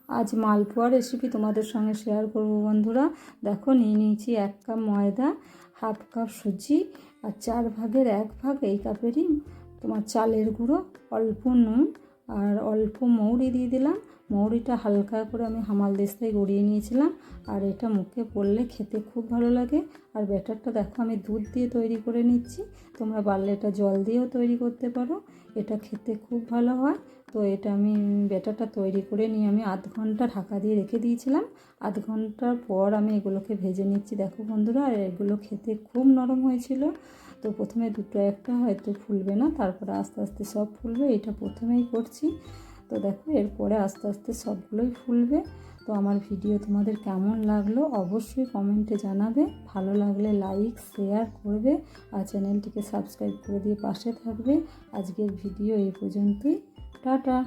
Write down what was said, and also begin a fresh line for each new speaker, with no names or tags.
আজ মালপোয়া রেসিপি তোমাদের সঙ্গে শেয়ার করব বন্ধুরা। দেখো নিয়ে নিয়েছি 1 কাপ ময়দা, হাফ কাপ সুজি আর 4 ভাগের 1 ভাগ এই কাপেরই তোমার চালের গুঁড়ো, অল্প নুন আর অল্প মৌরি দিয়ে দিলাম। মৌরিটা হালকা করে আমি হামালদিস্তায় গড়িয়ে নিয়েছিলাম। আর এটা মুখে পড়লে খেতে খুব ভালো লাগে। আর ব্যাটারটা দেখো আমি দুধ দিয়ে তৈরি করে নিচ্ছি, তোমরা পারলে এটা জল দিয়েও তৈরি করতে পারো, এটা খেতে খুব ভালো হয়। তো এটা আমি ব্যাটারটা তৈরি করে নিয়ে আমি আধ ঘন্টা ঢাকা দিয়ে রেখে দিয়েছিলাম। আধ ঘন্টার পর আমি এগুলোকে ভেজে নিচ্ছি দেখো বন্ধুরা। আর এগুলো খেতে খুব নরম হয়েছিল। তো প্রথমে দুটো একটা হয়তো ফুলবে না, তারপরে আস্তে আস্তে সব ফুলবে, এটা প্রথমেই করছি। তো দেখো এরপরে আস্তে আস্তে সবগুলোই ফুলবে। তো আমার ভিডিও তোমাদের কেমন লাগলো অবশ্যই কমেন্টে জানাবে। ভালো লাগলে লাইক শেয়ার করবে আর চ্যানেলটিকে সাবস্ক্রাইব করে দিয়ে পাশে থাকবে। আজকের ভিডিও এই পর্যন্তই। টাটা।